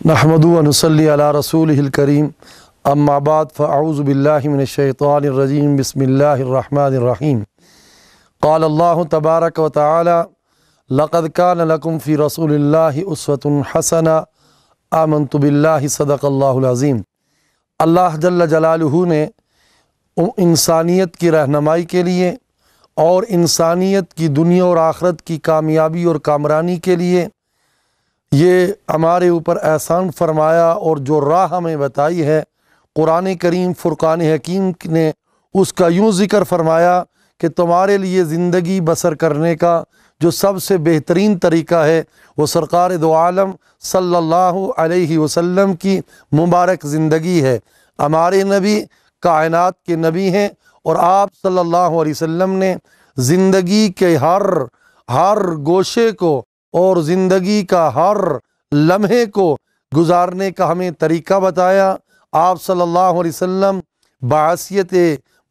نحمدو و نصلی علی رسولہ الکریم اما بعد فاعوذ باللہ من الشیطان الرجیم بسم اللہ الرحمن الرحیم قال اللہ تبارک و تعالی لقد کان لکم فی رسول اللہ اسوۃ حسنہ آمنت باللہ صدق اللہ العظیم۔ اللہ جل جلالہ نے انسانیت کی رہنمائی کے لیے اور انسانیت کی دنیا اور آخرت کی کامیابی اور کامرانی کے لیے یہ ہمارے اوپر احسان فرمایا، اور جو راہ ہمیں بتائی ہے قرآن کریم فرقان حکیم نے اس کا یوں ذکر فرمایا کہ تمہارے لیے زندگی بسر کرنے کا جو سب سے بہترین طریقہ ہے وہ سرکار دو عالم صلی اللہ علیہ وسلم کی مبارک زندگی ہے۔ ہمارے نبی کائنات کے نبی ہیں، اور آپ صلی اللہ علیہ وسلم نے زندگی کے ہر گوشے کو اور زندگی کا ہر لمحے کو گزارنے کا ہمیں طریقہ بتایا۔ آپ صلی اللہ علیہ وسلم بحیثیت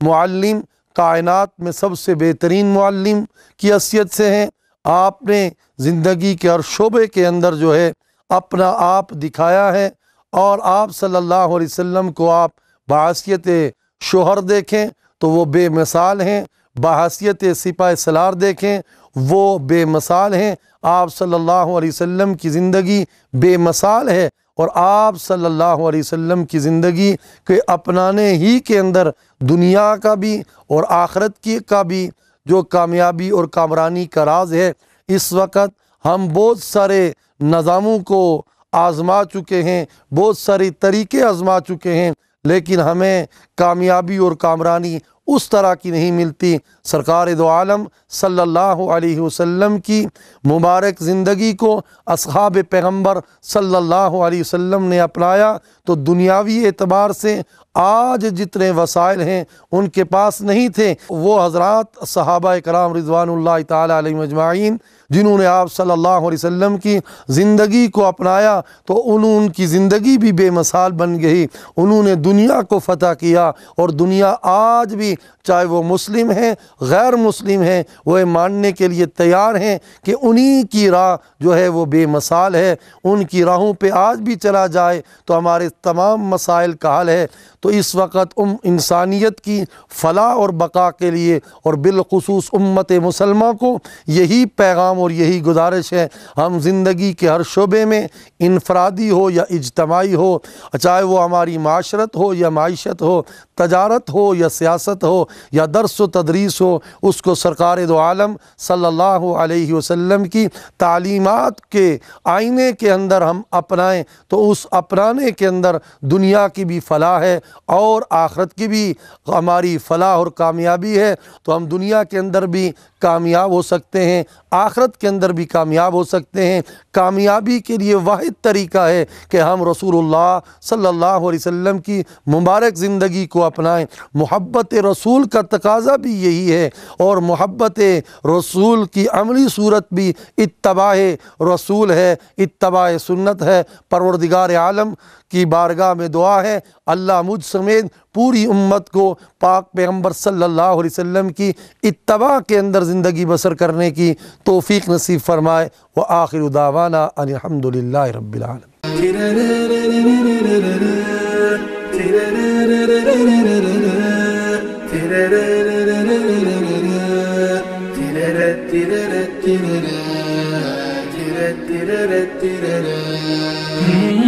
معلم کائنات میں سب سے بہترین معلم کی حیثیت سے ہیں۔ آپ نے زندگی کے ہر شعبے کے اندر جو ہے اپنا آپ دکھایا ہے، اور آپ صلی اللہ علیہ وسلم کو آپ بحیثیت شوہر دیکھیں تو وہ بے مثال ہیں، بحیثیت سپاہ سالار دیکھیں وہ بے مثال ہیں۔ آپ صلی اللہ علیہ وسلم کی زندگی بے مثال ہے، اور آپ صلی اللہ علیہ وسلم کی زندگی کے اپنانے ہی کے اندر دنیا کا بھی اور آخرت کی کا بھی جو کامیابی اور کامرانی کا راز ہے۔ اس وقت ہم بہت سارے نظاموں کو آزما چکے ہیں، بہت سارے طریقے آزما چکے ہیں، لیکن ہمیں کامیابی اور کامرانی اس طرح کی نہیں ملتی۔ سرکار دو عالم صلی اللہ علیہ وسلم کی مبارک زندگی کو اصحاب پیغمبر صلی اللہ علیہ وسلم نے اپنایا تو دنیاوی اعتبار سے آج جتنے وسائل ہیں ان کے پاس نہیں تھے۔ وہ حضرات صحابہ کرام رضوان اللہ تعالی علیہم اجمعین جنہوں نے آپ صلی اللہ علیہ وسلم کی زندگی کو اپنایا تو ان کی زندگی بھی بے مثال بن گئی۔ انہوں نے دنیا کو فتح کیا، اور دنیا آج بھی چاہے وہ مسلم ہیں غیر مسلم ہیں وہ ماننے کے لیے تیار ہیں کہ انہی کی راہ جو ہے وہ بے مثال ہے۔ ان کی راہوں پہ آج بھی چلا جائے تو ہمارے تمام مسائل کا حل ہے۔ تو اس وقت انسانیت کی فلاح اور بقا کے لیے، اور بالخصوص امت مسلمہ کو یہی پیغام اور یہی گزارش ہے، ہم زندگی کے ہر شعبے میں انفرادی ہو یا اجتماعی ہو، چاہے وہ ہماری معاشرت ہو یا معیشت ہو، تجارت ہو یا سیاست ہو یا درس و تدریس ہو، اس کو سرکار دو عالم صلی اللہ علیہ وسلم کی تعلیمات کے آئینے کے اندر ہم اپنائیں تو اس اپنانے کے اندر دنیا کی بھی فلاح ہے اور آخرت کی بھی ہماری فلاح اور کامیابی ہے۔ تو ہم دنیا کے اندر بھی کامیاب ہو سکتے ہیں، آخرت کے اندر بھی کامیاب ہو سکتے ہیں۔ کامیابی کے لیے واحد طریقہ ہے کہ ہم رسول اللہ صلی اللہ علیہ وسلم کی مبارک زندگی کو اپنائیں۔ محبت رسول کا تقاضا بھی یہی ہے، اور محبت رسول کی عملی صورت بھی اتباع رسول ہے، اتباع سنت ہے۔ پروردگار عالم کی بارگاہ میں دعا ہے اللہ مجھ سمیت پوری امت کو پاک پیغمبر صلی اللہ علیہ وسلم کی اتباع کے اندر زندگی بسر کرنے کی توفیق نصیب فرمائے۔ وآخر دعوانا ان الحمد للہ رب العالمین۔ تیرے